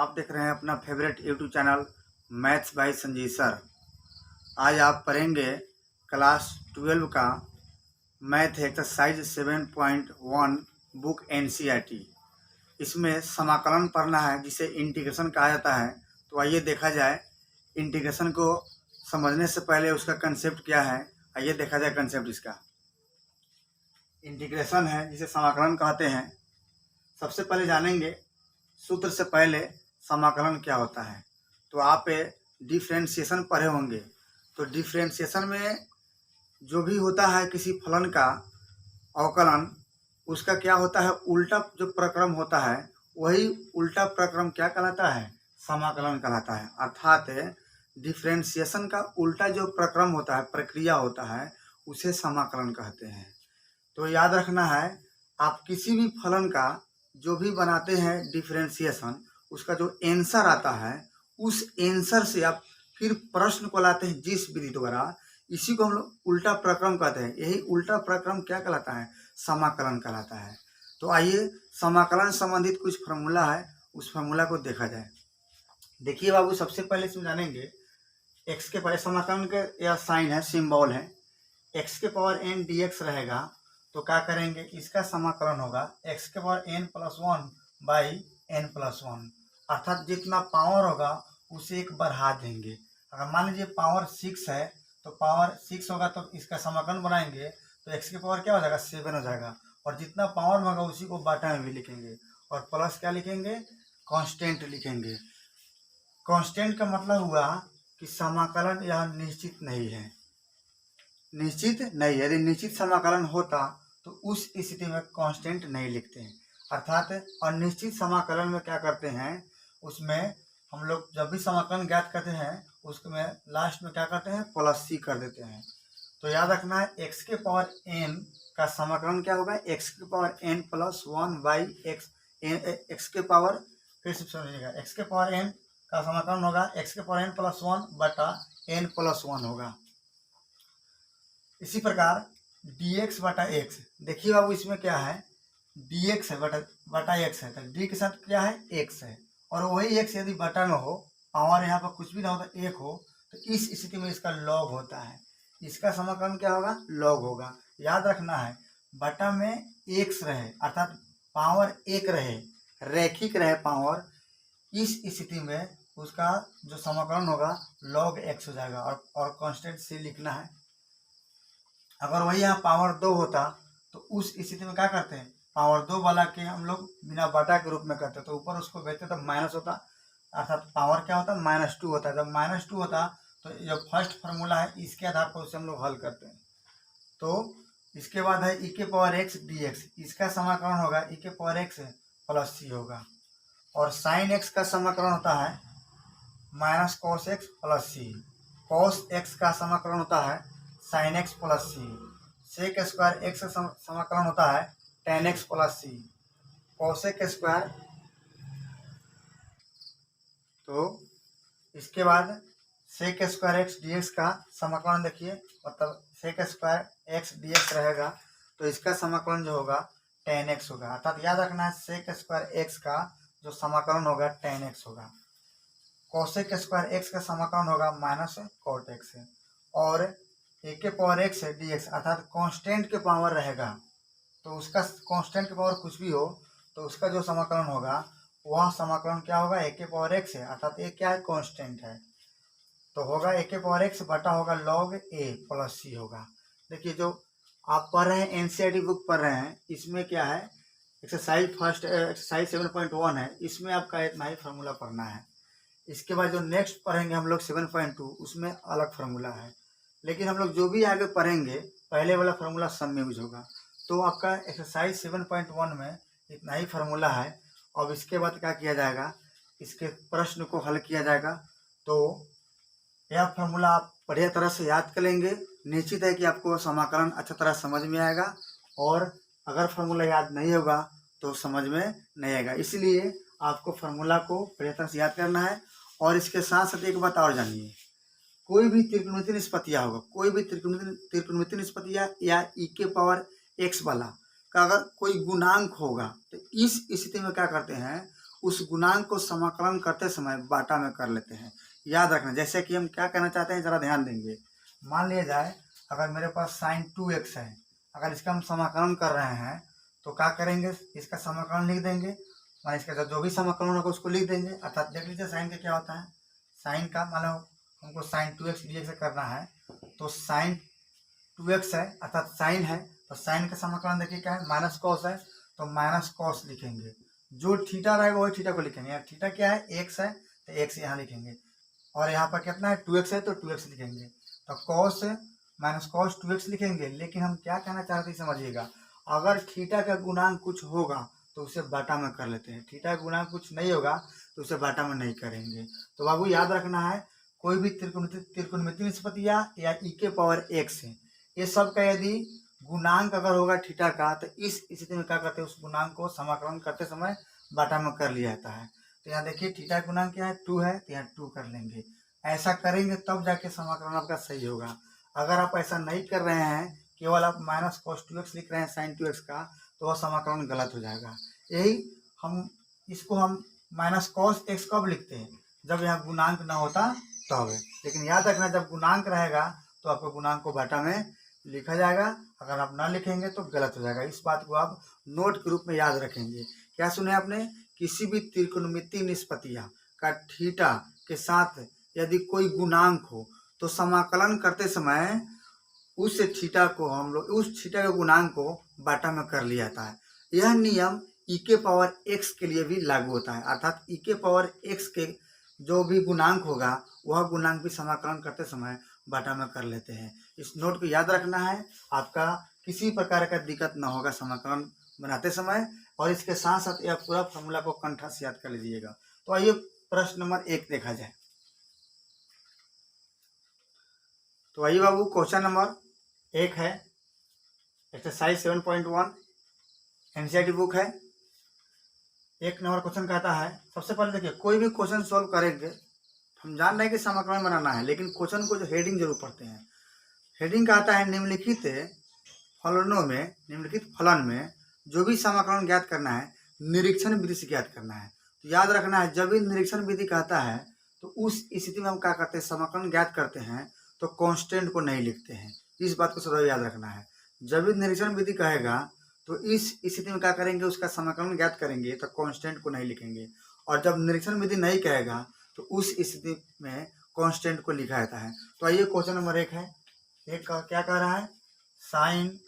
आप देख रहे हैं अपना favourite YouTube channel maths by Sanjeev sir. आज आप पढ़ेंगे क्लास 12 का मैथ एक्सरसाइज 7.1 बुक एनसीईआरटी। इसमें समाकलन पढ़ना है जिसे इंटीग्रेशन कहा जाता है। तो आइए देखा जाए इंटीग्रेशन को समझने से पहले उसका कंसेप्ट क्या है। आइए देखा जाए कंसेप्ट इसका। इंटीग्रेशन है जिसे समाकलन कहते हैं। सबसे पहले जानेंगे सूत्र से पहले समाकलन क्या होता है। तो आप डिफरेंशिएशन पढ़े होंगे। तो डिफरेंशिएशन में जो भी होता है किसी फलन का अवकलन, उसका क्या होता है, उल्टा जो प्रक्रम होता है वही उल्टा प्रक्रम क्या कहलाता है, समाकलन कहलाता है। अर्थात डिफरेंशिएशन का उल्टा जो प्रक्रम होता है, प्रक्रिया होता है, उसे समाकलन कहते हैं। तो याद रखना है, आप किसी भी फलन का जो भी बनाते हैं डिफरेंशिएशन, उसका जो आंसर आता है उस आंसर से आप फिर प्रश्न को लाते हैं जिस विधि द्वारा, इसी को हम लोग उल्टा प्रक्रम कहते हैं। यही उल्टा प्रक्रम क्या कहलाता है, समाकलन कहलाता है। तो आइए समाकलन संबंधित कुछ फार्मूला है, उस फार्मूला को देखा जाए। देखिए बाबू, सबसे पहले इसमें जानेंगे एक्स के पहले समाकलन के यह साइन है, सिंबल है। एक्स के पावर एन डी एक्स रहेगा तो क्या करेंगे, इसका समाकलन होगा एक्स के power n plus one by n plus one. अर्थात जितना पावर होगा उसे एक बढ़ा देंगे। अगर मान लीजिए पावर 6 है तो पावर 6 होगा तो इसका समाकलन बनाएंगे तो एक्स के पावर क्या हो जाएगा, 7 हो जाएगा। और जितना पावर में होगा उसी को बाटा में भी लिखेंगे और प्लस क्या लिखेंगे, कांस्टेंट लिखेंगे। कांस्टेंट का मतलब हुआ कि समाकलन यह निश्चित नहीं है, निश्चित नहीं। यदि निश्चित समाकलन होता तो उस स्थिति में कांस्टेंट नहीं लिखते हैं। अर्थात अनिश्चित समाकलन में क्या करते हैं, उसमें हम लोग जब भी समाकलन ज्ञात करते हैं उसमें लास्ट में क्या करते हैं, प्लस सी कर देते हैं। तो याद रखना है, एक्स के पावर एन का समाकलन क्या होगा, एक्स के power n plus one by x के पावर, फिर से समझिएगा, एक्स के पावर एन का समाकलन होगा एक्स के पावर एन प्लस वन बटा एन प्लस वन होगा। इसी प्रकार dx बटा एक्स, देखिए बाबू इसमें क्या है, dx है बटा एक्स है, तो d के साथ क्या है, x है। और वही x यदि बटा में हो, पावर यहाँ पर कुछ भी ना हो तो 1 हो, तो इस स्थिति में इसका लॉग होता है। इसका समाकलन क्या होगा, लॉग होगा। याद रखना है, बटा में x रहे अर्थात पावर 1 रहे, रैखिक रहे पावर, इस स्थिति में उसका जो समाकलन होगा लॉग x हो जाएगा और कांस्टेंट c लिखना है। अगर वही यहाँ पावर 2 होता तो उस स्थिति में क्या करते हैं, पावर 2 वाला के हम लोग बिना बटा के रूप में करते, तो ऊपर उसको भेजते तो माइनस होता, अर्थात पावर क्या होता, -2 होता है। जब -2 होता तो जो फर्स्ट फार्मूला है इसके आधार पर उसे हम लोग हल करते हैं। तो इसके बाद है e के पावर एक्स डी एक्स, इसका समाकलन होगा e के पावर एक्स प्लस सी होगा। और साइन एक्स का समाकलन होता है minus cos x plus c. Cos x का समाकलन होता है sine x plus c. Sec square x का समाकलन होता है tan x plus c. Cosec square, तो इसके बाद sec square x d x का समाकलन देखिए, मतलब sec square x d x रहेगा तो इसका समाकलन जो होगा टेन एक्स होगा। अर्थात याद रखना है, सेक स्क्वायर एक्स का जो समाकलन होगा टेन एक्स होगा। कॉसेक स्क्वायर एक्स का समाकलन होगा माइनस कॉट एक्स। और ए के पावर एक्स है डी एक्स, अर्थात कांस्टेंट के पावर रहेगा तो उसका कांस्टेंट के पावर कुछ भी हो तो उसका जो समाकलन होगा वह समाकलन क्या होगा, ए के पावर एक्स है, अर्थात ए क्या है, कांस्टेंट है, तो होगा ए के पावर एक्स बटा होगा लॉग ए प्लस सी होगा। देखिए जो आप पढ़ रहे हैं एनसीईआरटी बुक पढ़ रहे हैं, इसमें क्या है, एक्सरसाइज 7.1 है, इसमें आपका इतना ही फार्मूला पढ़ना है। इसके बाद जो नेक्स्ट पढ़ेंगे हम लोग 7.2, उसमें अलग फार्मूला है। लेकिन हम लोग जो भी आगे पढ़ेंगे पहले वाला फार्मूला सब में यूज होगा। तो आपका एक्सरसाइज 7.1 में इतना ही फार्मूला है। अब इसके बाद क्या किया जाएगा, इसके प्रश्न को हल किया जाएगा। तो यह फार्मूला आप बढ़िया तरह से याद कर लेंगे, निश्चित है कि आपको समाकलन अच्छा तरह समझ में आएगा। और अगर फार्मूला याद नहीं होगा तो समझ में नहीं आएगा, इसलिए आपको फार्मूला को बढ़िया तरह से याद करना है। और इसके साथ साथ एक बात और जानिए, कोई भी त्रिकोणमितीय निष्पत्तियाँ होगा, कोई भी त्रिकोणमितीय निष्पत्तियाँ या e के पावर x वाला का अगर कोई गुणांक होगा तो इस स्थिति में क्या करते हैं, उस गुणांक को समाकलन करते समय बाटा में कर लेते हैं। याद रखना, जैसे कि हम क्या कहना चाहते हैं, जरा ध्यान देंगे। मान लिया जाए अगर मेरे पास साइन 2x है, अगर इसका हम समाकलन कर रहे हैं तो क्या करेंगे, इसका समाकलन लिख देंगे, मान इसका जो भी समाकलन होगा उसको लिख देंगे। अर्थात देख लीजिए साइन का क्या होता है, साइन का मान लो हमको साइन 2x dx करना है, तो साइन 2x है अर्थात साइन है, तो साइन का समाकलन देखिए क्या है, माइनस कॉस है, तो माइनस कॉस लिखेंगे। जो थीटा रहेगा वही थीटा को लिखेंगे। यहाँ थीटा क्या है, x है, तो x यहाँ लिखेंगे, और यहाँ पर कितना है 2x है तो 2x लिखेंगे। तो कॉस माइनस कॉस 2x लिखेंगे। लेकिन हम क्या कहना चाहते हैं समझिएगा, अगर थीटा का गुणांक कुछ होगा तो उसे बाटा में कर लेते हैं, थीटा का गुणांक कुछ नहीं होगा तो उसे बाटा में नहीं करेंगे। तो बाबू याद रखना है, कोई भी त्रिकोणमितीय निष्पत्तियां या e के पावर x है, ये सब का यदि गुणांक अगर होगा थीटा का, तो इस स्थिति में क्या करते हैं, उस गुणांक को समाकलन करते समय बाटा में कर लिया जाता है। तो यहाँ देखिए थीटा का गुणांक क्या है, 2 है, तो यहाँ 2 कर लेंगे। ऐसा करेंगे तब जाके समाकलन आपका सही होगा। अगर आप ऐसा नहीं कर रहे हैं, केवल आप माइनस कॉस 2x लिख रहे हैं साइन 2x का, तो वह समाकलन गलत हो जाएगा। यही हम इसको हम माइनस कॉस x कब लिखते हैं, जब यहाँ गुणांक ना होता तब। लेकिन याद रखना, जब गुणांक रहेगा तो आपको गुणांक को बाटा में लिखा जाएगा, अगर आप ना लिखेंगे तो गलत हो जाएगा। इस बात को आप नोट के रूप में याद रखेंगे। क्या सुने आपने, किसी भी त्रिकोणमितीय निष्पत्तियां का थीटा के साथ यदि कोई गुणांक हो तो समाकलन करते समय उस थीटा को हम लोग उस थीटा के गुणांक को बाटा में कर लिया जाता है। यह नियम e के पावर x के लिए भी लागू होता है, अर्थात e के पावर x के जो भी गुणांक होगा वह गुणांक भी समाकलन करते समय बाटा में कर लेते हैं। इस नोट को याद रखना है, आपका किसी प्रकार का दिक्कत ना होगा समाकलन बनाते समय। और इसके साथ साथ यह पूरा फॉर्मूला को कंठस्थ याद कर लीजिएगा। तो आइए प्रश्न नंबर 1 देखा जाए। तो आइए बाबू, क्वेश्चन नंबर 1 है, एक्सरसाइज 7.1 एनसीईआरटी बुक है। 1 नंबर क्वेश्चन कहता है, सबसे पहले देखिए कोई भी क्वेश्चन सॉल्व करेंगे, हम जान रहे हैं कि समाकलन बनाना है, लेकिन क्वेश्चन को जो हेडिंग जरूर पढ़ते हैं। हेडिंग कहता है निम्नलिखित फलन में जो भी समाकलन ज्ञात करना है निरीक्षण विधि से ज्ञात करना है। तो याद रखना है, जब भी निरीक्षण विधि कहता है तो उस स्थिति में हम क्या करते हैं, समाकलन ज्ञात करते हैं तो कांस्टेंट को नहीं लिखते हैं। इस बात को सदैव याद रखना है। जब भी निरीक्षण विधि कहेगा तो इस स्थिति में क्या करेंगे, उसका समाकलन ज्ञात करेंगे तो कांस्टेंट को नहीं लिखेंगे। और जब निरीक्षण विधि नहीं कहेगा तो उस स्थिति में कांस्टेंट को लिखा जाता है। तो आइए क्वेश्चन नंबर 1 है, एक क्या कह रहा है, sine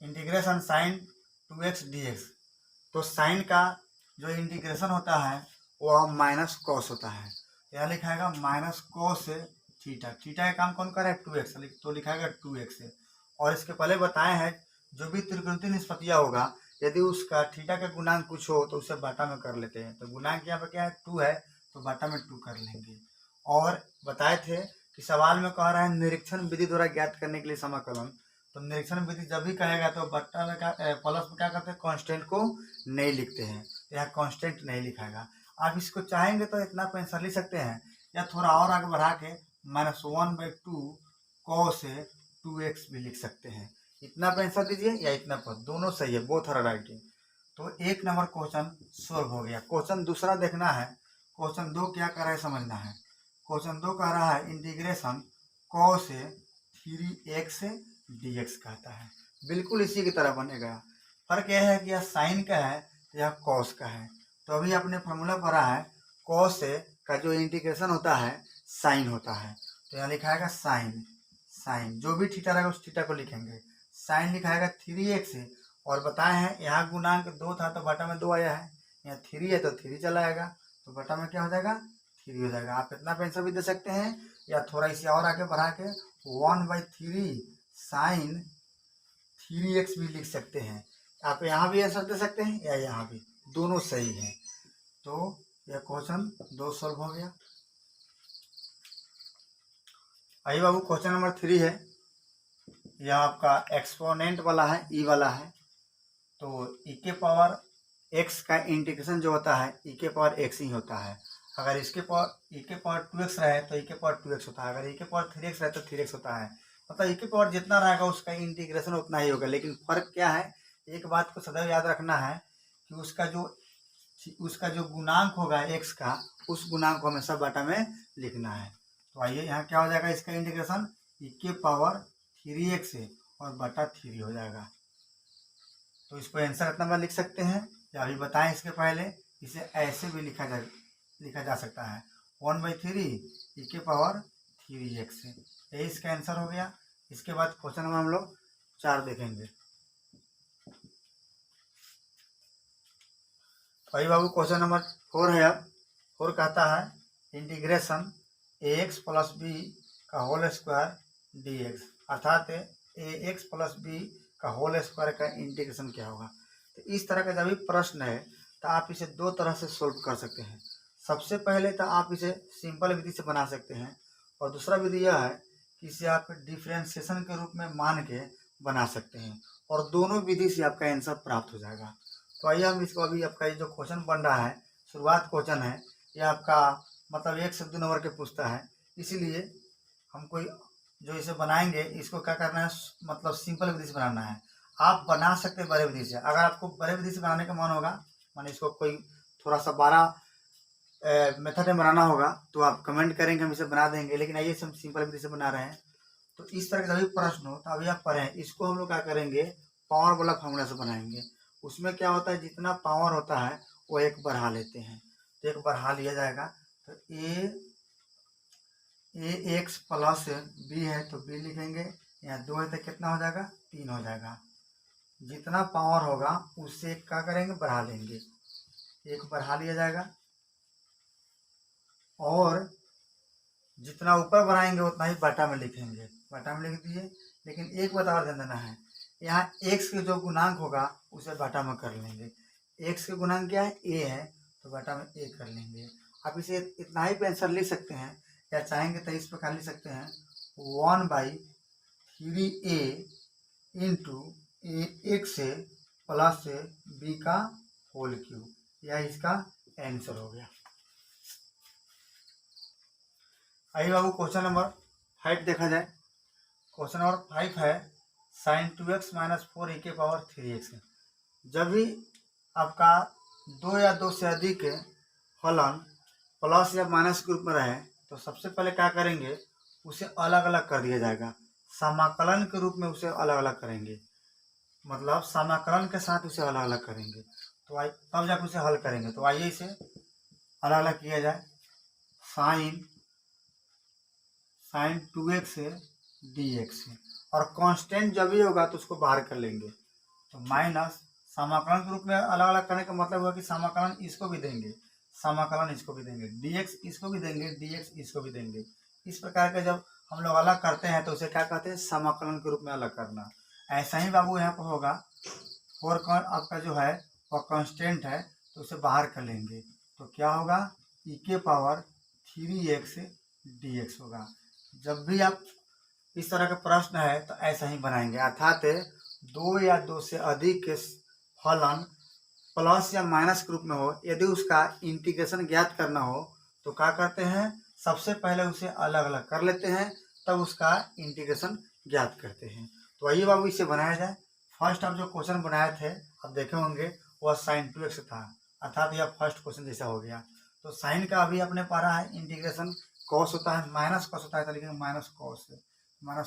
integration sine 2x dx। तो साइन का जो इंटीग्रेशन होता है वह माइनस कॉस होता है। यहाँ लिखाएगा माइनस कॉस थीटा, थीटा का काम कौन कर रहा है 2x, तो लिखाएगा 2x है। और इसके पहले बताए हैं जो भी त्रिकोणमितीय निष्पत्तियां होगा यदि उसका थीटा का गुणांक कुछ हो तो उसे बाटा में कर लेते हैं। तो गुणांक यहाँ पे क्या है 2 है, तो बाटा में 2 कर लेंगे। और बताए थे कि सवाल में कह रहा है निरीक्षण विधि द्वारा ज्ञात करने के लिए समाकलन, तो निरीक्षण विधि जब भी कहेगा तो बट्टा में क्या प्लस में क्या करते हैं, कांस्टेंट को नहीं लिखते हैं। तो यहाँ कांस्टेंट नहीं लिखाएगा। आप इसको चाहेंगे तो इतना आंसर लिख सकते हैं, या थोड़ा और आगे बढ़ा के -1/2 cos 2x भी लिख सकते हैं। इतना आंसर दीजिए या इतना पर, दोनों सही है, बोथ आर राइट। तो 1 नंबर क्वेश्चन सोल्व हो गया। क्वेश्चन दूसरा देखना है, क्वेश्चन 2 क्या कर रहा है समझना है। क्वेश्चन 2 कह रहा है इंटीग्रेशन cos 3x dx कहता है, बिल्कुल इसी की तरह बनेगा। फर्क यह है कि यह साइन का है, यह कॉस का है। तो अभी आपने फॉर्मूला पढ़ा है, कॉस का जो इंटीग्रेशन होता है साइन होता है। तो यहाँ लिखाएगा साइन, साइन जो भी थीटा रहेगा उस थीटा को लिखेंगे। साइन लिखाएगा 3x, और बताए हैं यहाँ गुणांक 2 था तो बटा में 2 आया है, यहाँ 3 है तो 3 चला आएगा, तो बटा में क्या हो जाएगा 3 हो जाएगा। आप इतना आंसर भी दे सकते हैं, या थोड़ा इसे और आगे बढ़ा के 1/3 साइन 3x भी लिख सकते हैं। आप यहाँ भी आंसर दे सकते हैं या यहाँ भी, दोनों सही है। तो यह क्वेश्चन 2 सॉल्व हो गया। आइए बाबू क्वेश्चन नंबर 3 है, यह आपका एक्सपोनेंट वाला है, ई वाला है। तो ई के पावर x का इंटीग्रेशन जो होता है ई के पावर x ही होता है। अगर इसके पावर ई के पावर 2x रहे तो ई के पावर 2x होता है, अगर ई के पावर 3x रहे तो 3x होता है। मतलब ई के पावर जितना रहेगा उसका इंटीग्रेशन उतना ही होगा। लेकिन फर्क क्या है, एक बात को सदैव याद रखना है कि उसका जो उसका जो गुणांक होगा x का, उस गुणांक को हमेशा बटा में लिखना है। तो आइए यहाँ क्या हो जाएगा, इसका इंटीग्रेशन e के पावर 3x है और बटा 3 हो जाएगा। तो इसको आंसर कितना बार लिख सकते हैं या अभी बताएं इसके पहले, इसे ऐसे भी लिखा जा सकता है 1/3 e के पावर 3x है। यही इसका आंसर हो गया। इसके बाद क्वेश्चन नंबर हम लोग 4 देखेंगे। भाई बाबू क्वेश्चन नंबर 4 है। अब 4 कहता है इंटीग्रेशन ax प्लस बी का होल स्क्वायर dx, अर्थात ax प्लस बी का होल स्क्वायर का इंटीग्रेशन क्या होगा। तो इस तरह का जब भी प्रश्न है तो आप इसे दो तरह से सोल्व कर सकते हैं। सबसे पहले तो आप इसे सिंपल विधि से बना सकते हैं और दूसरा विधि यह है कि इसे आप डिफ्रेंशिएशन के रूप में मान के बना सकते हैं और दोनों विधि से आपका आंसर प्राप्त हो जाएगा। तो आइए हम इसको, अभी आपका ये जो क्वेश्चन बन रहा है, शुरुआत क्वेश्चन है, ये आपका मतलब 1 से 2 नंबर के पूछता है, इसीलिए हम कोई जो इसे बनाएंगे इसको क्या करना है, मतलब सिंपल विधि से बनाना है। आप बना सकते हैं बड़े विधि से। अगर आपको बड़े विधि से बनाने का मन होगा, माने इसको कोई थोड़ा सा 12 मेथड में बनाना होगा तो आप कमेंट करेंगे, हम इसे बना देंगे। लेकिन आइए हम सिंपल विधि से बना रहे हैं। तो इस तरह का जब भी प्रश्न हो तो अभी आप पढ़ें, इसको हम लोग क्या करेंगे, पावर वाला फॉर्मूला से बनाएंगे। उसमें क्या होता है, जितना पावर होता है वो एक बढ़ा लेते हैं। तो एक बढ़ा लिया जाएगा। तो ए एक्स प्लस बी है तो बी लिखेंगे, यहाँ 2 है तो कितना हो जाएगा, 3 हो जाएगा। जितना पावर होगा उससे क्या करेंगे, बढ़ा लेंगे, एक बढ़ा लिया जाएगा। और जितना ऊपर बढ़ाएंगे उतना ही बटा में लिखेंगे, बटा में लिख दिए। लेकिन एक बात और ध्यान देना है, यहाँ x के जो गुणांक होगा उसे बटा में कर लेंगे। x के गुणांक क्या है, a है, तो बटा में a कर लेंगे। आप इसे इतना ही पे आंसर लिख सकते हैं, या चाहेंगे तो इस प्रकार लिख सकते हैं 1/3a into x plus b का होल क्यूब, यह इसका आंसर हो गया। आइए बाबू क्वेश्चन नंबर 5 देखा जाए। क्वेश्चन नंबर 5 है sin 2x माइनस 4 e के पावर 3x। जब भी आपका 2 या 2 से अधिक फलन प्लस या माइनस के रूप में रहे तो सबसे पहले क्या करेंगे, उसे अलग अलग कर दिया जाएगा। समाकलन के रूप में उसे अलग अलग करेंगे, मतलब समाकलन के साथ उसे अलग अलग करेंगे। तो आइए तब जाकर उसे हल करेंगे। तो आइए इसे अलग अलग किया जाए। साइन 2x dx, और कांस्टेंट जब भी होगा तो उसको बाहर कर लेंगे। तो माइनस समाकलन के रूप में अलग अलग करने का मतलब हुआ कि समाकलन इसको भी देंगे, समाकलन इसको भी देंगे, dx इसको भी देंगे, dx इसको भी देंगे। इस प्रकार के जब हम लोग अलग करते हैं तो उसे क्या कहते हैं, समाकलन के रूप में अलग करना। ऐसा ही बाबू यहाँ पर होगा, 4 आपका जो है वह कांस्टेंट है तो उसे बाहर कर लेंगे। तो क्या होगा, e के पावर 3x dx होगा। जब भी आप इस तरह का प्रश्न है तो ऐसा ही बनाएंगे, अर्थात 2 या 2 से अधिक के फलन प्लस या माइनस के रूप में हो, यदि उसका इंटीग्रेशन ज्ञात करना हो तो क्या करते हैं, सबसे पहले उसे अलग अलग कर लेते हैं, तब उसका इंटीग्रेशन ज्ञात करते हैं। तो आइए बाबू इसे बनाया जाए। फर्स्ट आप जो क्वेश्चन बनाए थे आप देखे होंगे वह sin 2x था, अर्थात यह फर्स्ट क्वेश्चन जैसा हो गया। तो साइन का अभी आपने पढ़ा है इंटीग्रेशन कॉस होता है, माइनस कॉस होता है, तो लिखेंगे माइनस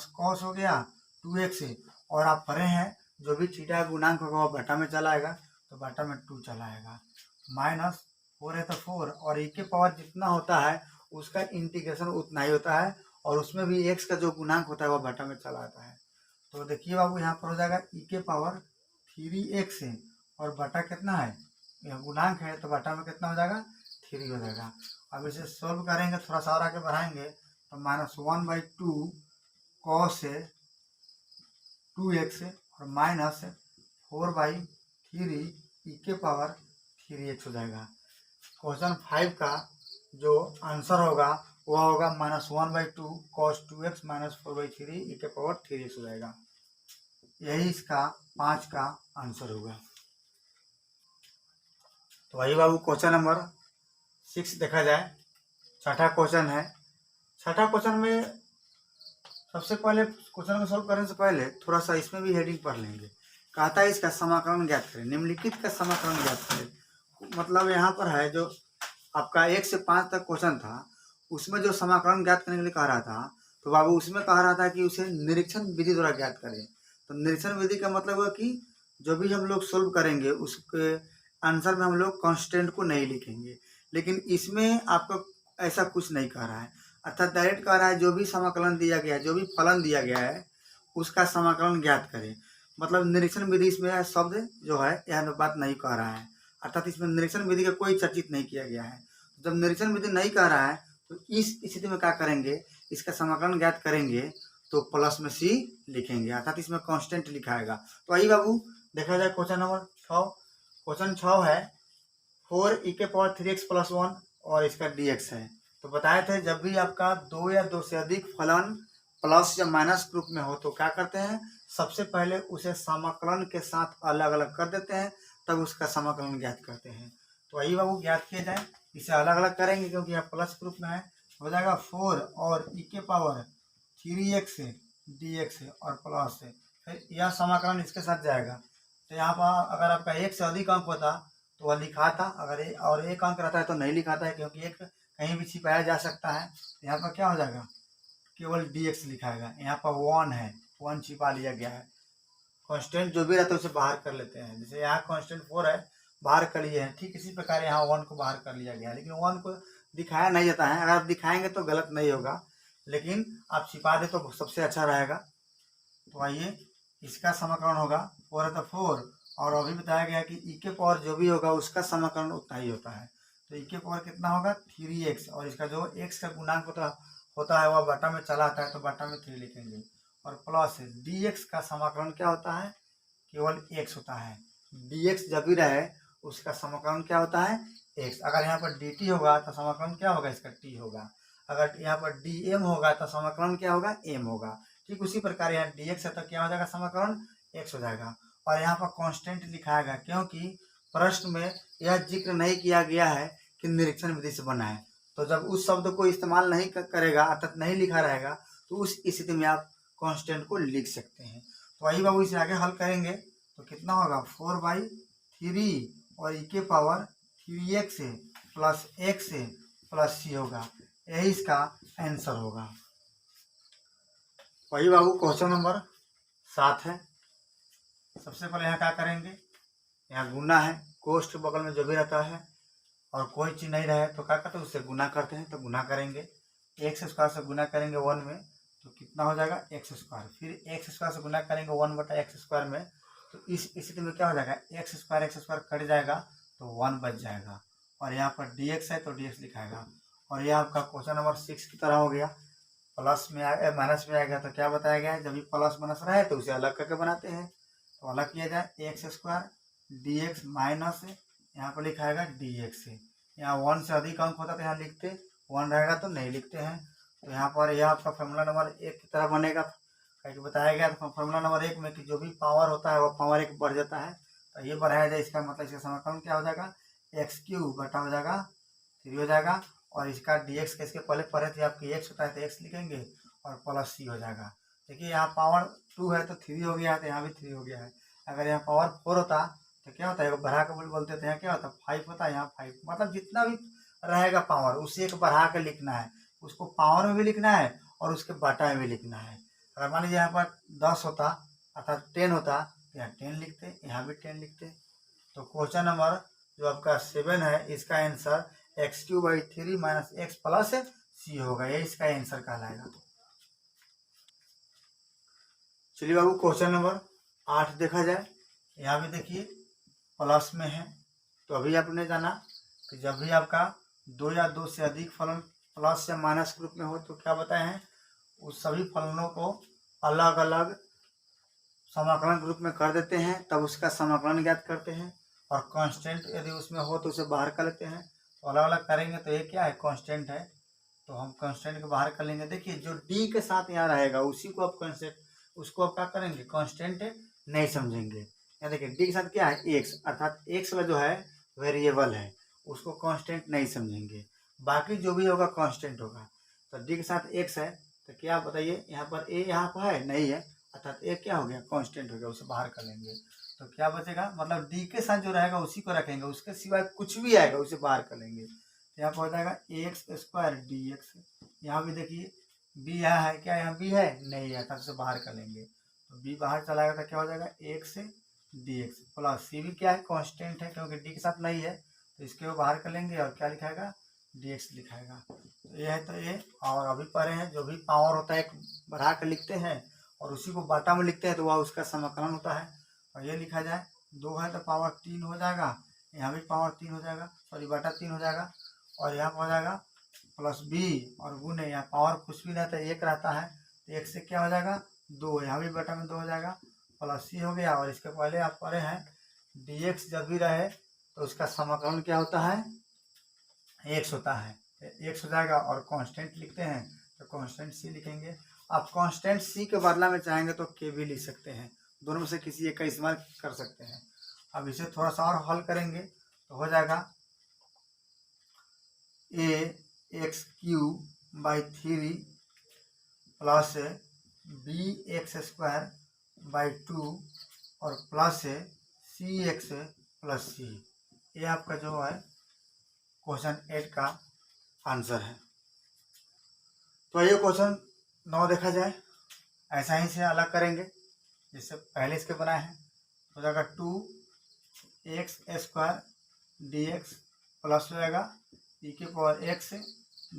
कॉस हो गया 2x। और आप पढ़े हैं जो भी थीटा गुणांक होगा वह बटा में चला आएगा, तो बटा में 2 चला आएगा। माइनस 4 है तो 4, और e के पावर जितना होता है उसका इंटीग्रेशन उतना ही होता है, और उसमें भी x का जो गुणांक होता है वह बटा में चला आता है। तो देखिए बाबू यहाँ पर हो जाएगा e के पावर 3x है, और बटा कितना है, यह गुणांक है तो बटा में कितना हो जाएगा, 3 हो जाएगा। अब इसे सॉल्व करेंगे, थोड़ा सा और आगे बढ़ाएंगे तो -1/2 cos 2x और माइनस 4/3 e के पावर 3x हो जाएगा। क्वेश्चन 5 का जो आंसर होगा वह होगा -1/2 cos 2x माइनस 4/3 e के पावर 3x हो जाएगा। यही इसका 5 का आंसर होगा। तो वही बाबू क्वेश्चन नंबर 6 देखा जाए। छठा क्वेश्चन है। छठा क्वेश्चन में सबसे पहले क्वेश्चन को सॉल्व करने से पहले थोड़ा सा इसमें भी हेडिंग पढ़ लेंगे। कहता है इसका समाकलन ज्ञात करें, निम्नलिखित का समाकलन ज्ञात करें। मतलब यहाँ पर है जो आपका 1 से 5 तक क्वेश्चन था, उसमें जो समाकलन ज्ञात करने के लिए कह रहा था, तो बाबू उसमें कह रहा था कि उसे निरीक्षण विधि द्वारा ज्ञात करें। तो निरीक्षण विधि का मतलब है कि जो भी हम लोग सोल्व करेंगे उसके आंसर में हम लोग कांस्टेंट को नहीं लिखेंगे, लेकिन इसमें आपको ऐसा कुछ नहीं कह रहा है, अर्थात डायरेक्ट कह रहा है जो भी समाकलन दिया गया है, जो भी फलन दिया गया है उसका समाकलन ज्ञात करें। मतलब निरीक्षण विधि इसमें शब्द जो है यह बात नहीं कह रहा है, अर्थात इसमें निरीक्षण विधि का कोई चर्चित नहीं किया गया है। जब निरीक्षण विधि नहीं कह रहा है तो इस स्थिति में क्या करेंगे, इसका समाकलन ज्ञात करेंगे तो प्लस में सी लिखेंगे, अर्थात इसमें कांस्टेंट लिखाएगा। तो आइए बाबू देखा जाए क्वेश्चन नंबर 6। क्वेश्चन 6 है 4e⁻3x+1 और इसका dx है। तो बताए थे जब भी आपका 2 या 2 से अधिक फलन प्लस या माइनस ग्रुप में हो तो क्या करते हैं, सबसे पहले उसे समाकलन के साथ अलग अलग कर देते हैं, तब उसका समाकलन ज्ञात करते हैं। तो आइए बाबू ज्ञात किए जाए, इसे अलग अलग करेंगे क्योंकि यह प्लस ग्रुप में है। हो जाएगा 4 और e⁻3x dx और प्लस है, फिर यह समाकलन इसके साथ जाएगा। तो यहाँ पर अगर आपका 1 से अधिक अंक होता तो वह लिखा था, अगर और 1 अंक रहता है तो नहीं लिखाता है, क्योंकि 1 कहीं भी छिपाया जा सकता है। तो यहाँ पर क्या हो जाएगा, केवल dx लिखाएगा। यहाँ पर 1 है, 1 छिपा लिया गया है। कांस्टेंट जो भी रहता है उसे बाहर कर लेते हैं, जैसे यहाँ कांस्टेंट 4 है बाहर कर लिए हैं, ठीक इसी प्रकार यहाँ 1 को बाहर कर लिया गया है, लेकिन 1 को दिखाया नहीं जाता है। अगर आप दिखाएंगे तो गलत नहीं होगा, लेकिन आप छिपा दे तो सबसे अच्छा रहेगा। तो आइए इसका समाकलन होगा 4 है तो 4, और अभी बताया गया कि e के पावर जो भी होगा उसका समाकलन उतना ही होता है। तो e के पावर कितना होगा 3x, और इसका जो x का गुणांक होता है वह बटा में चला आता है तो बटा में 3 लिखेंगे, और प्लस dx का समाकलन क्या होता है, केवल x होता है। dx जब भी रहे उसका समाकलन क्या होता है x। अगर यहाँ पर dt होगा तो समाकलन क्या होगा, इसका t होगा। अगर यहाँ पर dm होगा तो समाकलन क्या होगा, m होगा। ठीक उसी प्रकार यहाँ dx है तो क्या हो जाएगा, समाकलन x हो जाएगा। और यहाँ पर कांस्टेंट लिखाएगा क्योंकि प्रश्न में यह जिक्र नहीं किया गया है कि निरीक्षण विधि से बना है। तो जब उस शब्द को इस्तेमाल नहीं करेगा अर्थात नहीं लिखा रहेगा तो उस स्थिति में आप कांस्टेंट को लिख सकते हैं। तो वही बाबू इसे आगे हल करेंगे तो कितना होगा 4/3 और e⁻3x plus x plus c होगा, यही इसका आंसर होगा। वही बाबू क्वेश्चन नंबर 7 है। सबसे पहले यहाँ क्या करेंगे, यहाँ गुना है, कोष्ठ बगल में जो भी रहता है और कोई चीज नहीं रहे तो क्या करते हैं उससे गुना करते हैं। तो गुना करेंगे x² से गुना करेंगे 1 में तो कितना हो जाएगा x², फिर x² से गुना करेंगे 1/x² में तो इस स्थिति में क्या हो जाएगा x² कट जाएगा तो 1 बच जाएगा, और यहाँ पर dx है तो dx लिखाएगा। और यह आपका क्वेश्चन नंबर 6 की तरह हो गया, प्लस में आ माइनस में आ गया तो क्या बताया गया है, जब भी प्लस माइनस रहे तो उसे अलग करके बनाते हैं। तो अलग किया जाए x² dx माइनस यहाँ पर लिखाएगा dx है। यहाँ 1 से अधिक अंक होता तो यहाँ लिखते, 1 रहेगा तो नहीं लिखते हैं। तो यहाँ पर यह आपका फॉर्मूला नंबर 1 की तरह बनेगा, क्योंकि बताया गया था फॉर्मूला नंबर 1 में कि जो भी पावर होता है वो पावर 1 बढ़ जाता है। तो ये बढ़ाया जाए, इसका मतलब इसका समाकलन क्या हो जाएगा x³ बटा हो जाएगा 3 हो जाएगा, और इसका dx के इसके पहले पढ़े थे आपकी x होता है तो x लिखेंगे और प्लस c हो जाएगा। देखिए यहाँ पावर 2 है तो 3 हो गया है, तो यहाँ भी 3 हो गया है। अगर यहाँ पावर 4 होता तो क्या होता है, बढ़ा के बोलते थे, यहाँ क्या होता 5 होता है, यहाँ 5, मतलब जितना भी रहेगा पावर उसे एक बढ़ा के लिखना है, उसको पावर में भी लिखना है और उसके बटा में भी लिखना है। अगर मान लीजिए यहाँ पर 10 होता अर्थात 10 होता तो यहाँ 10 लिखते, यहाँ भी 10 लिखते। तो क्वेश्चन नंबर जो आपका 7 है इसका answer x³ minus x plus c होगा, ये इसका आंसर कहलाएगा। चलिए बाबू क्वेश्चन नंबर 8 देखा जाए। यहाँ भी देखिए प्लस में है, तो अभी आपने जाना कि जब भी आपका 2 या 2 से अधिक फलन प्लस या माइनस ग्रुप में हो तो क्या बताए हैं, उस सभी फलनों को अलग अलग समाकलन ग्रुप में कर देते हैं, तब उसका समाकलन ज्ञात करते हैं। और कांस्टेंट यदि उसमें हो तो उसे बाहर कर लेते हैं। तो अलग अलग करेंगे तो ये क्या है कांस्टेंट है, तो हम कांस्टेंट को बाहर कर लेंगे। देखिए जो डी के साथ यहाँ रहेगा उसी को आप कांस्टेंट, उसको आप क्या करेंगे कांस्टेंट नहीं समझेंगे। यहाँ देखिए डी के साथ क्या है एक्स, अर्थात एक्स में जो है वेरिएबल है, उसको कांस्टेंट नहीं समझेंगे, बाकी जो भी होगा कांस्टेंट होगा। तो डी के साथ एक्स है तो क्या बताइए यहाँ पर ए यहाँ पर है नहीं है, अर्थात ए क्या हो गया कांस्टेंट हो गया, उसे बाहर कर लेंगे। तो क्या बचेगा, मतलब डी के साथ जो रहेगा उसी को रखेंगे, उसके सिवाय कुछ भी आएगा उसे बाहर कर लेंगे। तो यहाँ पर हो जाएगा एक्स स्क्वायर डी एक्स। यहाँ भी देखिए बी यहाँ है क्या, यहाँ बी है नहीं है, तब से बाहर कर लेंगे। तो बी बाहर चला गया तो क्या हो जाएगा एक्स डी एक्स प्लस सी भी क्या है कांस्टेंट है क्योंकि डी के साथ नहीं है, तो इसके वो बाहर कर लेंगे और क्या लिखाएगा डी एक्स लिखाएगा। तो ये है तो ये, और अभी पढ़े हैं जो भी पावर होता है एक बढ़ा कर लिखते हैं और उसी को बाटा में लिखते हैं तो वह उसका समाकलन होता है। और ये लिखा जाए 2 है तो पावर 3 हो जाएगा, यहाँ भी पावर 3 हो जाएगा, सॉरी बटा 3 हो जाएगा, और यहाँ पर हो जाएगा प्लस बी और गुण है, यहाँ पावर कुछ भी रहता है 1 रहता है, तो 1 से क्या हो जाएगा 2, यहाँ भी बटा में 2 हो जाएगा, प्लस सी हो गया। और इसके पहले आप पढ़े हैं डी एक्स जब भी रहे तो उसका समाकलन क्या होता है एक्स होता है, एक्स हो जाएगा। और कांस्टेंट लिखते हैं तो कांस्टेंट सी लिखेंगे। आप कांस्टेंट सी के बदला में चाहेंगे तो के भी लिख सकते हैं, दोनों में से किसी एक का इस्तेमाल कर सकते हैं। अब इसे थोड़ा सा और हल करेंगे तो हो जाएगा A X cube by 3 plus B X square by 2 और plus C X plus C. ये आपका जो है क्वेश्चन 8 का आंसर है। तो ये क्वेश्चन 9 देखा जाए, ऐसा ही से अलग करेंगे जिससे पहले इसके बनाए हैं। हो जाएगा 2x square D x plus हो जाएगा ई के पावर एक्स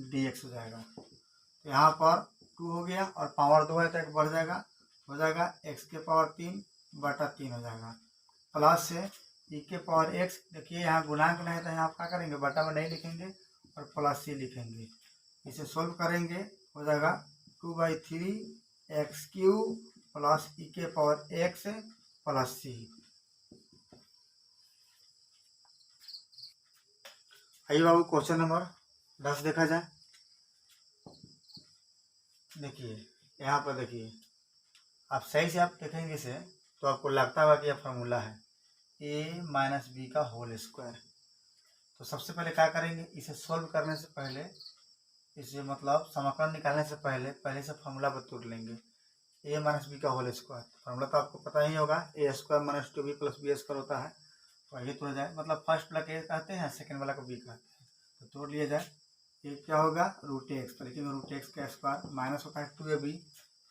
डी एक्स हो जाएगा। तो यहाँ पर 2 हो गया और पावर 2 है तो एक बढ़ जाएगा, हो जाएगा x के पावर 3 बटा 3 हो जाएगा, प्लस से ई के पावर एक्स। देखिए यहाँ गुणांक नहीं तो यहाँ आप क्या करेंगे बटा में नहीं लिखेंगे और प्लस सी लिखेंगे। इसे सोल्व करेंगे हो जाएगा 2/3 एक्स क्यू प्लस ई के पावर एक्स प्लस सी। आइए बाबू क्वेश्चन नंबर 10 देखा जाए। देखिए यहाँ पर देखिए आप सही से आप देखेंगे इसे तो आपको लगता होगा कि यह फार्मूला है a माइनस बी का होल स्क्वायर। तो सबसे पहले क्या करेंगे, इसे सोल्व करने से पहले, इसे मतलब समाकलन निकालने से पहले से फार्मूला पर तोड़ लेंगे a माइनस बी का होल स्क्वायर। फार्मूला तो आपको पता ही होगा A square minus 2b plus B square होता है। तो ये तोड़ जाए, मतलब फर्स्ट वाला के कहते हैं सेकंड वाला को बी कहते हैं, तो तोड़ लिया जाए। ये क्या होगा रूट एक्स, तो लिखेंगे रूट एक्स का स्क्वायर माइनस होता है 2ab,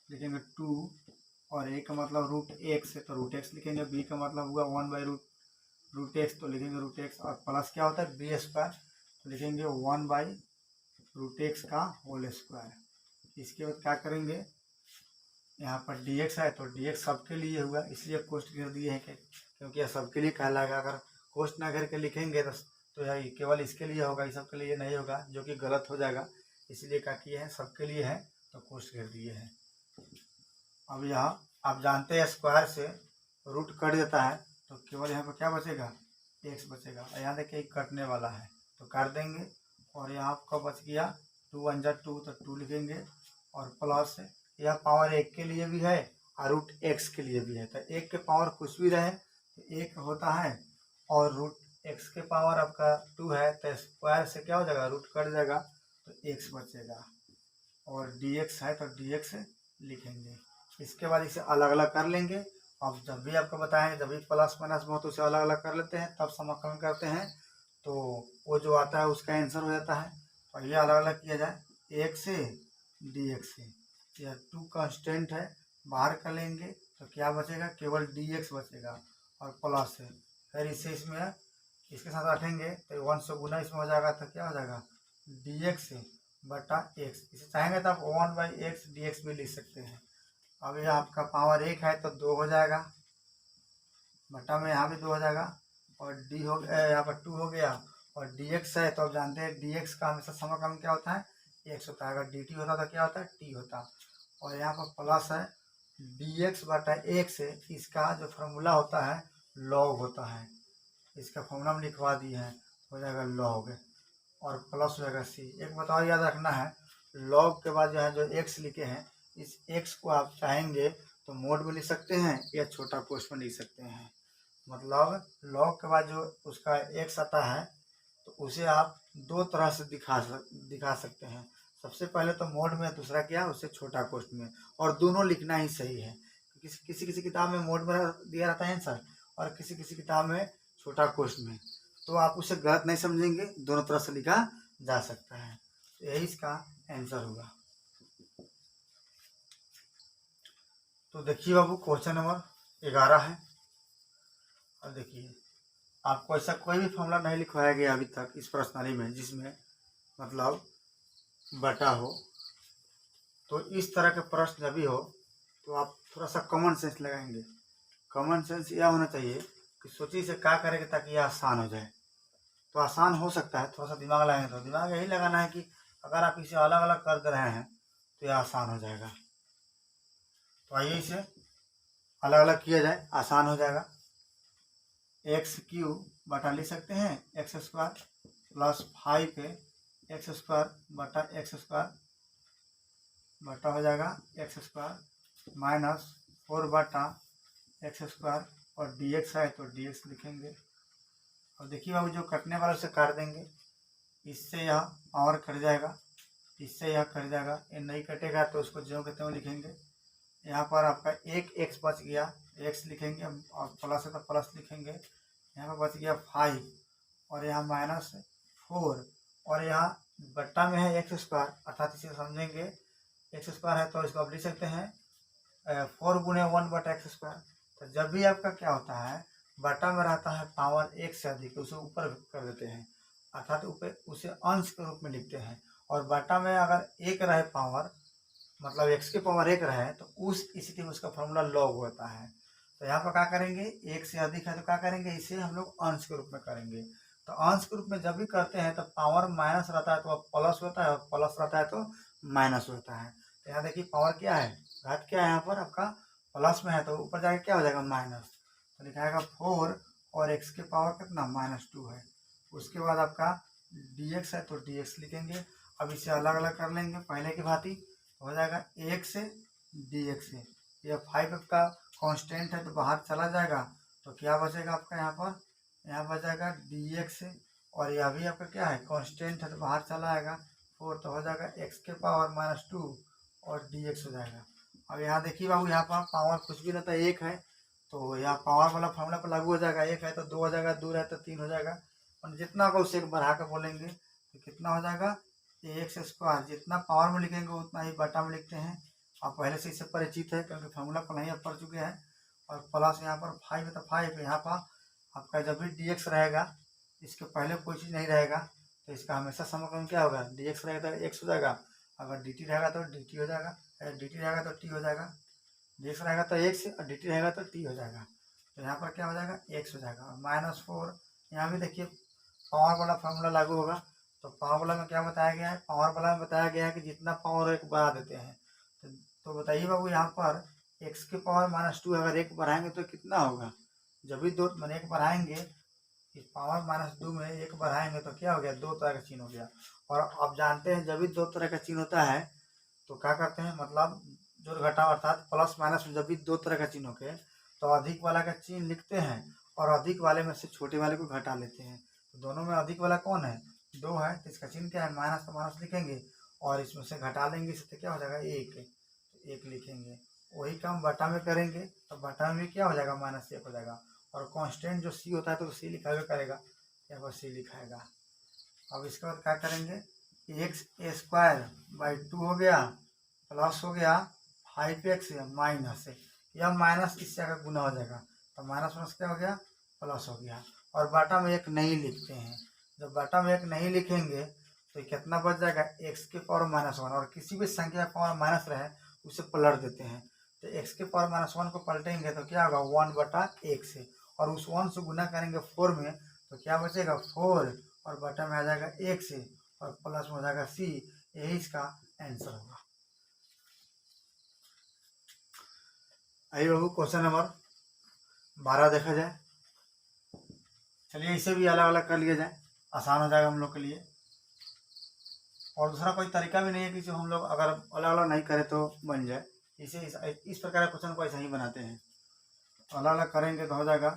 लिखेंगे 2 और ए का मतलब रूट एक्स है तो रूट एक्स लिखेंगे, बी का मतलब हुआ 1/रूट एक्स तो लिखेंगे रूट एक्स, और प्लस क्या होता है बी स्क्वायर तो लिखेंगे 1/रूट एक्स का होल स्क्वायर। इसके बाद क्या करेंगे, यहाँ पर डी एक्स है तो डी एक्स सबके लिए हुआ इसलिए कोष्ट घेर दिए हैं क्योंकि यह सबके लिए कहलाएगा। अगर कोष्ट ना घेर के लिखेंगे तो यह केवल इसके लिए होगा, इस सबके लिए नहीं होगा, जो कि गलत हो जाएगा। इसलिए क्या किए हैं सबके लिए है तो कोष्ट घेर दिए हैं। अब यहाँ आप जानते हैं स्क्वायर से रूट कट देता है तो केवल यहाँ पर क्या बचेगा एक्स बचेगा, और यहाँ देखिए कटने वाला है तो काट देंगे। और यहाँ आपका बच गया 2 1 जा 2 तो 2 लिखेंगे, और प्लस यह पावर 1 के लिए भी है और रूट एक्स के लिए भी है। तो 1 के पावर कुछ भी रहे तो 1 होता है, और रूट एक्स के पावर आपका 2 है तो स्क्वायर से क्या हो जाएगा रूट कट जाएगा तो एक्स बचेगा, और डी एक्स है तो डी एक्स लिखेंगे। इसके बाद इसे अलग अलग कर लेंगे। अब जब भी आपको बताएंगे जब भी प्लस माइनस में हो तो उसे अलग अलग कर लेते हैं, तब समाकलन करते हैं तो वो जो आता है उसका आंसर हो जाता है। और ये अलग अलग किया जाए एक्स से डी एक्स से, यह 2 कांस्टेंट है, बाहर कर लेंगे तो क्या बचेगा केवल डी एक्स बचेगा और प्लस है। फिर इसे इसमें इसके साथ रखेंगे तो 1 से गुना इसमें हो जाएगा तो क्या हो जाएगा डी एक्स बटा एक्स। इसे चाहेंगे तो आप 1/x dx भी लिख सकते हैं। अब यह आपका पावर 1 है तो 2 हो जाएगा, बटा में यहाँ भी 2 हो जाएगा, और डी हो गया यहाँ पर 2 हो गया, और dx है तो आप जानते हैं dx का हमेशा समाकलन क्या होता है x होता है। अगर dt होता तो क्या होता है t होता। और यहाँ पर प्लस है dx बटा x, इसका जो फार्मूला होता है लॉग होता है, इसका फॉर्मूला हम लिखवा दिए हैं, हो जाएगा लॉग, और प्लस हो जाएगा सी। एक बात और याद रखना है, लॉग के बाद जो है जो x लिखे हैं इस x को आप चाहेंगे तो मोड में लिख सकते हैं या छोटा कोष्ठ में लिख सकते हैं। मतलब लॉग के बाद जो उसका x आता है तो उसे आप 2 तरह से दिखा सकते हैं। सबसे पहले तो मोड में, दूसरा क्या उससे छोटा कोष्ठ में, और दोनों लिखना ही सही है। किसी किताब में मोड में दिया रहता है आंसर और किसी किसी किताब में छोटा कोष्ठ में। तो आप उसे गलत नहीं समझेंगे, दोनों तरह से लिखा जा सकता है। तो यही इसका आंसर होगा। तो देखिए बाबू, क्वेश्चन नंबर 11 है। और देखिए, आपको ऐसा कोई भी फॉर्मूला नहीं लिखवाया गया अभी तक इस प्रश्नावली में जिसमें मतलब बटा हो। तो इस तरह के प्रश्न जब भी हो तो आप थोड़ा सा कॉमन सेंस लगाएंगे। कॉमन सेंस यह होना चाहिए कि सोचिए से क्या करेंगे ताकि यह आसान हो जाए। तो आसान हो सकता है, थोड़ा सा दिमाग लगाएंगे। तो दिमाग यही लगाना है कि अगर आप इसे अलग अलग कर दे रहे हैं तो यह आसान हो जाएगा। तो आइए इसे अलग अलग किया जाए, आसान हो जाएगा। एक्स क्यूब बटा लिख सकते हैं x square plus 5 x square बटा एक्स स्क्वायर बटा हो जाएगा एक्स स्क्वायर माइनस 4 बटा एक्स स्क्वायर और डी एक्स है तो डी एक्स लिखेंगे। और देखिए बाबू, जो कटने वाला उसे काट देंगे, इससे यह पावर कट जाएगा, इससे यह कट जाएगा। ये नहीं कटेगा तो उसको ज्यों के त्यों लिखेंगे। यहाँ पर आपका एक एक्स बच गया, एक्स लिखेंगे और प्लस है तो प्लस लिखेंगे। यहाँ पर बच गया 5 और यहाँ माइनस 4 और यहाँ बट्टा में है एक्स स्क्वायर, अर्थात इसे समझेंगे एक्स स्क्वायर है तो इसको आप लिख सकते हैं 4 गुणे 1 बटा एक्स स्क्वायर। तो जब भी आपका क्या होता है, बटा में रहता है पावर एक से अधिक, उसे ऊपर कर देते हैं, अर्थात ऊपर उसे अंश के रूप में लिखते हैं। और बटा में अगर एक रहे पावर, मतलब एक्स की पावर एक रहे तो उस स्थिति में उसका फॉर्मूला लॉग होता है। तो यहाँ पर क्या करेंगे, एक से अधिक है तो क्या करेंगे, इसे हम लोग अंश के रूप में करेंगे। तो अंश के रूप में जब भी करते हैं तो पावर माइनस रहता है तो प्लस होता है, और प्लस रहता है तो माइनस होता है। तो यहाँ देखिए पावर क्या है, घात क्या है, यहाँ पर आपका प्लस में है तो ऊपर जाके क्या हो जाएगा माइनस। तो लिखाएगा 4 और एक्स के पावर कितना -2 है। उसके बाद आपका डी एक्स है तो डी एक्स लिखेंगे। अब इसे अलग अलग कर लेंगे पहले की भांति, हो जाएगा एक से डी एक्स से। यह 5 आपका कांस्टेंट है तो बाहर चला जाएगा, तो क्या बचेगा आपका यहाँ बच जाएगा डी एक्स से। और यह भी आपका क्या है, कांस्टेंट है तो बाहर चला आएगा 4, तो हो जाएगा एक्स के पावर -2 और डी एक्स हो जाएगा। अब यहाँ देखिए बाबू, यहाँ पर पावर कुछ भी रहता है, एक है तो यहाँ पावर वाला फॉर्मूला पर लागू हो जाएगा। एक है तो 2 हो जाएगा, 2 है तो 3 हो जाएगा, और जितना होगा उसे बढ़ा कर बोलेंगे तो कितना हो जाएगा एक्स स्क्वायर। जितना पावर में लिखेंगे उतना ही बटा में लिखते हैं। आप पहले से इससे परिचित है क्योंकि फॉर्मूला पर नहीं आप पढ़ चुके हैं। और प्लस यहाँ पर 5 है तो 5, यहाँ पर आपका जब भी डी एक्स रहेगा, इसके पहले कोई चीज़ नहीं रहेगा तो इसका हमेशा समाकलन क्या होगा, डी एक्स रहेगा तो एक्स हो जाएगा, अगर डी टी रहेगा तो डी टी हो जाएगा, डी टी रहेगा तो टी हो जाएगा, डी एक्स रहेगा तो एक्स और डी टी रहेगा तो टी हो जाएगा। तो यहाँ पर क्या हो जाएगा, एक्स हो जाएगा। -4 यहाँ भी देखिए पावर वाला फॉर्मूला लागू होगा। तो पावर वाला में क्या बताया गया है, पावर वाला में बताया गया है कि जितना पावर एक बढ़ा देते हैं। तो बताइए बाबू, यहाँ पर एक्स के पावर -2 अगर एक बढ़ाएंगे तो कितना होगा, जब भी दो मैंने एक बढ़ाएंगे, इस पावर -2 में एक बढ़ाएंगे तो क्या हो गया, दो तरह का चिन्ह हो गया। और आप जानते हैं जब भी दो तरह का चिन्ह होता है तो क्या करते हैं, मतलब जोड़ घटाव अर्थात प्लस माइनस में जब भी दो तरह का चिन्ह होके तो अधिक वाला का चिन्ह लिखते हैं और अधिक वाले में से छोटे वाले को घटा लेते हैं। तो दोनों में अधिक वाला कौन है, 2 है, तो इसका चिन्ह क्या है, माइनस, तो माइनस लिखेंगे और इसमें से घटा लेंगे, इससे क्या हो जाएगा 1, तो 1 लिखेंगे। वही काम बटा में करेंगे तो बटा में भी क्या हो जाएगा, -1 हो जाएगा। और कांस्टेंट जो सी होता है तो सी लिखा करेगा, यहाँ पर सी लिखाएगा। अब इसके बाद क्या करेंगे, एक्स स्क्वायर बाई 2 हो गया प्लस हो गया 5x माइनस, यह माइनस इससे अगर गुना हो जाएगा तो माइनस माइनस क्या हो गया, प्लस हो गया। और बाटा में एक नहीं लिखते हैं, जब बाटा में एक नहीं लिखेंगे तो कितना बच जाएगा, x के पावर -1। और किसी भी संख्या का पावर माइनस रहे उसे पलट देते हैं, तो x के पावर -1 को पलटेंगे तो क्या होगा 1/1 से, और उस 1 से गुना करेंगे 4 में तो क्या बचेगा 4, और बटा में आ जाएगा 1 से और प्लस में हो जाएगा c। यही इसका आंसर होगा। आइए बाबू, क्वेश्चन नंबर 12 देखा जाए। चलिए इसे भी अलग अलग कर लिया जाए, आसान हो जाएगा हम लोग के लिए। और दूसरा कोई तरीका भी नहीं है कि जो हम लोग अगर अलग अलग नहीं करें तो बन जाए। इसे इस प्रकार के क्वेश्चन को ऐसे ही बनाते हैं। अलग अलग करेंगे तो हो जाएगा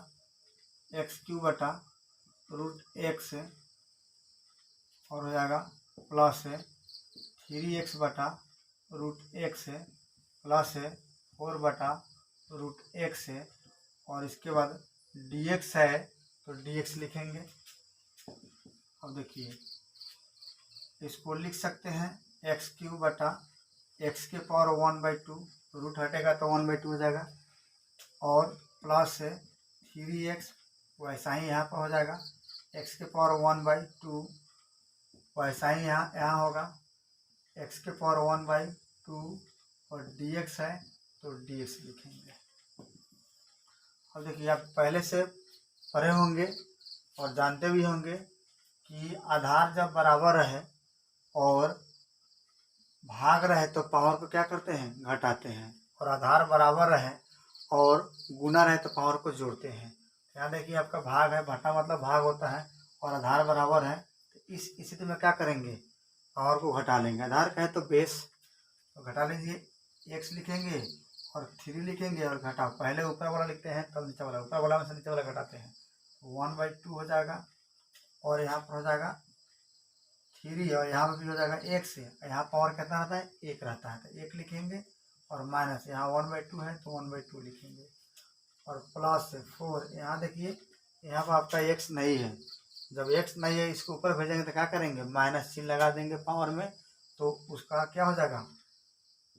x³ बटा √x और हो जाएगा प्लस 3x बटा √x प्लस 4 बटा √x और इसके बाद dx है तो dx लिखेंगे। अब देखिए इसको लिख सकते हैं x³ बटा x के पावर 1/2, रूट हटेगा तो 1/2 हो जाएगा, और प्लस है 3x, वैसा ही यहाँ पर हो जाएगा x के पावर 1/2, वैसा ही यहाँ होगा x के पावर 1/2, और dx है तो dx लिखेंगे। अब देखिए आप पहले से पढ़े होंगे और जानते भी होंगे कि आधार जब बराबर रहे और भाग रहे तो पावर को क्या करते हैं, घटाते हैं, और आधार बराबर रहे और गुना रहे तो पावर को जोड़ते हैं। यहाँ देखिए आपका भाग है, घटा मतलब भाग होता है, और आधार बराबर है तो इस स्थिति में क्या करेंगे, पावर को घटा लेंगे। आधार का है तो बेस, तो घटा लीजिए, x लिखेंगे और 3 लिखेंगे और घटाओ, पहले ऊपर वाला लिखते हैं तब नीचे वाला, ऊपर वाला में से नीचे वाला घटाते हैं, 1/2 हो जाएगा, और यहाँ पर हो जाएगा 3, और यहाँ पर भी हो जाएगा 1 से, यहाँ पावर कितना रहता है, 1 रहता है, तो 1 लिखेंगे, और माइनस यहाँ 1/2 है तो 1/2 लिखेंगे, और प्लस 4, यहाँ देखिए यहाँ पर आपका x नहीं है, जब x नहीं है इसको ऊपर भेजेंगे तो क्या करेंगे, माइनस चिन्ह लगा देंगे पावर में, तो उसका क्या हो जाएगा,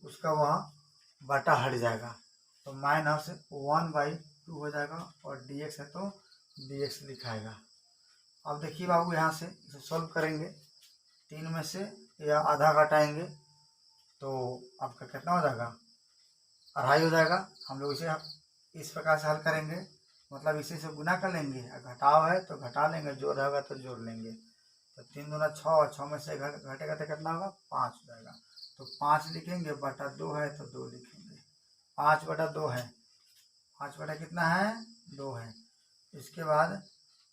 उसका वहाँ बटा हट जाएगा, तो -1/2 हो जाएगा, और dx है तो dx लिखाएगा। अब देखिए बाबू यहाँ से इसे सॉल्व करेंगे, 3 में से या आधा घटाएंगे तो आपका कितना हो जाएगा, 2.5 हो जाएगा। हम लोग इसे इस प्रकार से हल करेंगे, मतलब इसी से गुना कर लेंगे, घटाव है तो घटा लेंगे, जोड़ रहेगा तो जोड़ लेंगे, तो 3 दूना 6, और 6 में से घटेगा तो कितना होगा, 5 हो जाएगा, तो 5 लिखेंगे, बटा 2 है तो 2 लिखेंगे, 5/2 है, 5 कितना है, 2 है। इसके बाद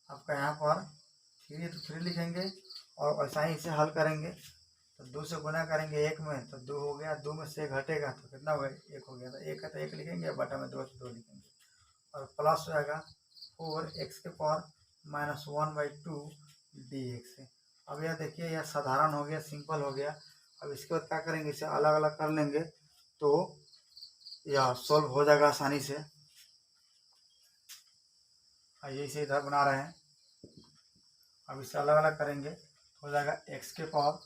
आपका यहाँ पर 3 तो 3 लिखेंगे, और वैसा ही इसे हल करेंगे, तो 2 से गुना करेंगे 1 में तो 2 हो गया, 2 में से घटेगा तो कितना हो गया, 1 हो गया, तो 1 है तो 1 लिखेंगे, बटा में 2 है तो 2 लिखेंगे, और प्लस हो जाएगा 4x के पावर -1/2 dx है। अब यह देखिए यह साधारण हो गया, सिंपल हो गया। अब इसके बाद क्या करेंगे, इसे अलग अलग कर लेंगे तो यह सॉल्व हो जाएगा आसानी से। आइए इसे इधर बना रहे हैं, अब इसे अलग अलग करेंगे, हो जाएगा x के पावर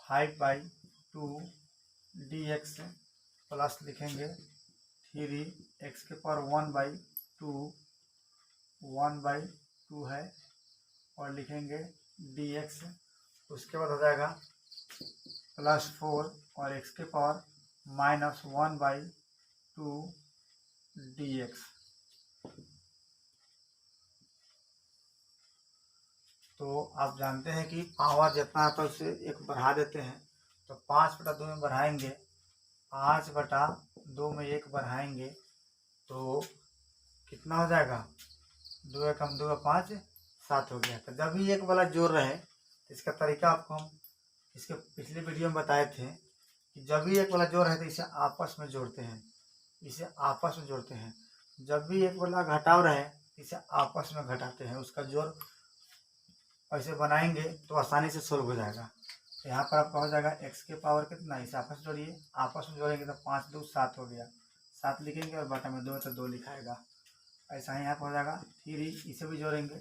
5/2 dx, प्लस लिखेंगे 3x के पावर 1/2 है, और लिखेंगे dx, उसके बाद हो जाएगा +4 और x के पावर -1/2 dx। तो आप जानते हैं कि पावर जितना आता है उससे 1 बढ़ा देते हैं, तो 5/2 में बढ़ाएंगे, 5/2 में 1 बढ़ाएंगे तो कितना हो जाएगा, 2 1 2 5 7 हो गया। तो जब भी 1 वाला जोड़ रहे, इसका तरीका आपको हम इसके पिछले वीडियो में बताए थे कि जब भी 1 वाला जोड़ है तो इसे आपस में जोड़ते हैं, इसे आपस में जोड़ते हैं, जब भी 1 वाला घटाव रहे इसे आपस में घटाते हैं, उसका जोड़ ऐसे बनाएंगे तो आसानी से सोल्व हो जाएगा। तो यहाँ पर आपका हो जाएगा x के पावर कितना, इसे आपस में जोड़िए, आपस में जोड़ेंगे तो 5 2 7 हो गया, 7 लिखेंगे, और बटा में 2 तो 2 लिखाएगा। ऐसा ही यहाँ पर हो जाएगा 3, इसे भी जोड़ेंगे,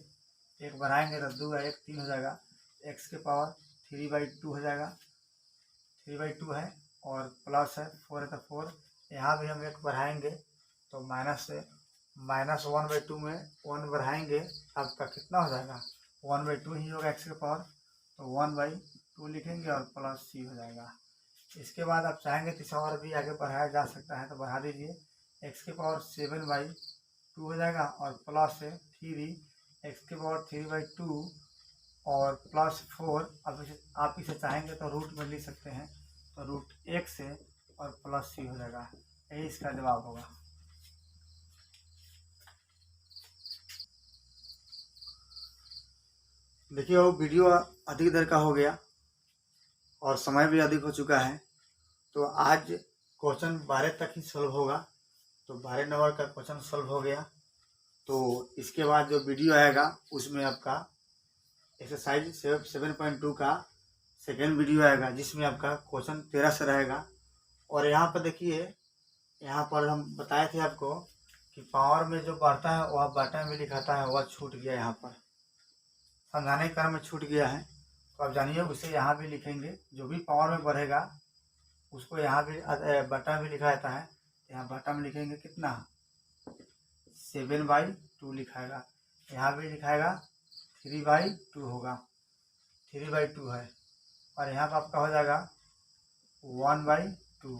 1 बढ़ाएंगे तो 2 1 3 हो जाएगा, x के पावर 3/2 हो जाएगा, 3/2 है, और प्लस है 4 है तो 4, यहाँ भी हम 1 बढ़ाएंगे तो -1/2 में 1 बढ़ाएंगे, आपका कितना हो जाएगा, 1/2 ही होगा x के पावर, तो 1/2 लिखेंगे, और प्लस c हो जाएगा। इसके बाद आप चाहेंगे तो इसे और भी आगे बढ़ाया जा सकता है, तो बढ़ा दीजिए, x के पावर 7/2 हो जाएगा, और प्लस 3 x के पावर 3/2 और +4। अब आप इसे चाहेंगे तो रूट में लिख सकते हैं, तो √x और प्लस c हो जाएगा, यही इसका जवाब होगा। देखिए वो वीडियो अधिक देर का हो गया और समय भी अधिक हो चुका है, तो आज क्वेश्चन 12 तक ही सॉल्व होगा, तो 12 नंबर का क्वेश्चन सॉल्व हो गया। तो इसके बाद जो वीडियो आएगा उसमें आपका एक्सरसाइज 7.2 का सेकेंड वीडियो आएगा, जिसमें आपका क्वेश्चन 13 से रहेगा। और यहाँ पर देखिए, यहाँ पर हम बताए थे आपको कि पावर में जो बढ़ता है वह बटन में लिखाता है वह छूट गया, यहाँ पर समझाने के क्रम में छूट गया है। तो आप जानिए उसे यहाँ भी लिखेंगे, जो भी पावर में बढ़ेगा उसको यहाँ भी बटन में लिखा जाता है। यहाँ बटन में लिखेंगे कितना 7/2 लिखाएगा, यहाँ भी लिखाएगा 3/2 होगा, 3/2 है। और यहाँ पर आपका हो जाएगा 1/2।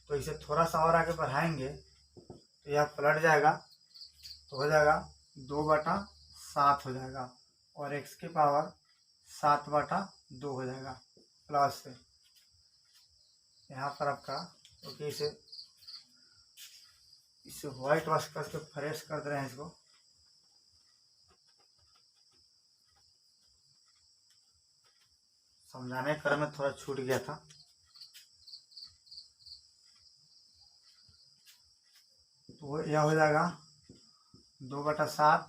तो इसे थोड़ा सा और आगे बढ़ाएंगे तो यह पलट जाएगा, तो हो जाएगा 2/7 हो जाएगा, और x की पावर 7/2 हो जाएगा प्लस से यहाँ पर आपका। ओके, इसे व्हाइट वॉश करके फ्रेश कर दे रहे हैं इसको। समझाने के क्रम में थोड़ा छूट गया था। तो यह हो जाएगा 2/7,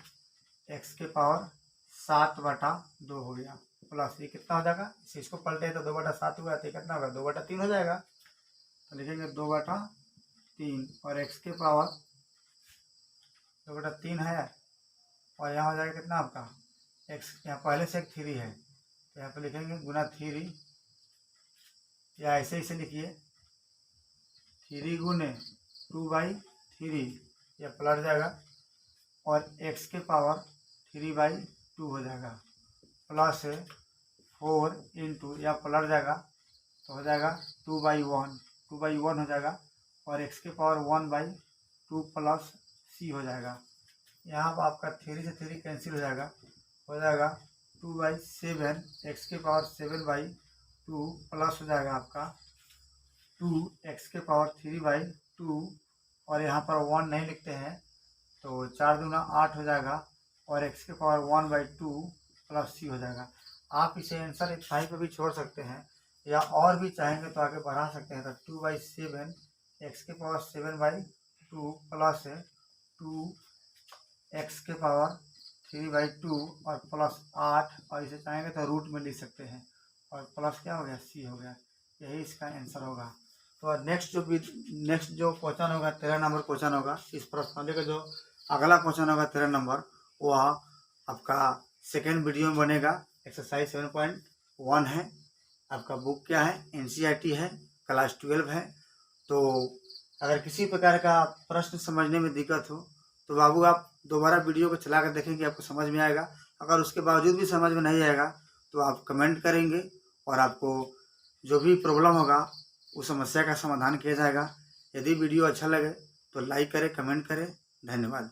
x के पावर 7/2 हो गया प्लस ये कितना हो जाएगा, इसको पलटे तो 2/7 हुआ तो कितना होगा 2/3 हो जाएगा। तो लिखेंगे 2/3 और x के पावर 2/3 है, और यहाँ हो जाएगा कितना आपका x, यहाँ पहले से एक 3 है तो यहाँ पे लिखेंगे गुना 3, या ऐसे इसे लिखिए 3 गुने 2/3, यह पलट जाएगा, और x के पावर 3/2 हो जाएगा प्लस 4 इंटू, यह पलट जाएगा तो हो जाएगा 2/1 हो जाएगा, और x के पावर 1/2 प्लस c हो जाएगा। यहाँ पर आपका 3 से 3 कैंसिल हो जाएगा 2/7, x के पावर 7/2 प्लस हो जाएगा आपका 2x के पावर 3/2, और यहाँ पर 1 नहीं लिखते हैं तो 4 दूना 8 हो जाएगा, और x के पावर 1/2 प्लस c हो जाएगा। आप इसे आंसर इतना पे भी छोड़ सकते हैं, या और भी चाहेंगे तो आगे बढ़ा सकते हैं। तो 2/7 x के पावर 7/2 प्लस 2x के पावर 3/2 और प्लस 8, और इसे चाहेंगे तो रूट में लिख सकते हैं, और प्लस क्या हो गया c हो गया। यही इसका आंसर होगा। तो नेक्स्ट जो क्वेश्चन होगा 13 नंबर क्वेश्चन होगा। इस प्रश्नावली का जो अगला क्वेश्चन होगा 13 नंबर, वह आपका सेकेंड वीडियो में बनेगा। एक्सरसाइज 7.1 है। आपका बुक क्या है, NCERT है, क्लास 12 है। तो अगर किसी प्रकार का प्रश्न समझने में दिक्कत हो तो बाबू आप दोबारा वीडियो को चला कर देखेंगे, आपको समझ में आएगा। अगर उसके बावजूद भी समझ में नहीं आएगा तो आप कमेंट करेंगे, और आपको जो भी प्रॉब्लम होगा उस समस्या का समाधान किया जाएगा। यदि वीडियो अच्छा लगे तो लाइक करें, कमेंट करें। धन्यवाद।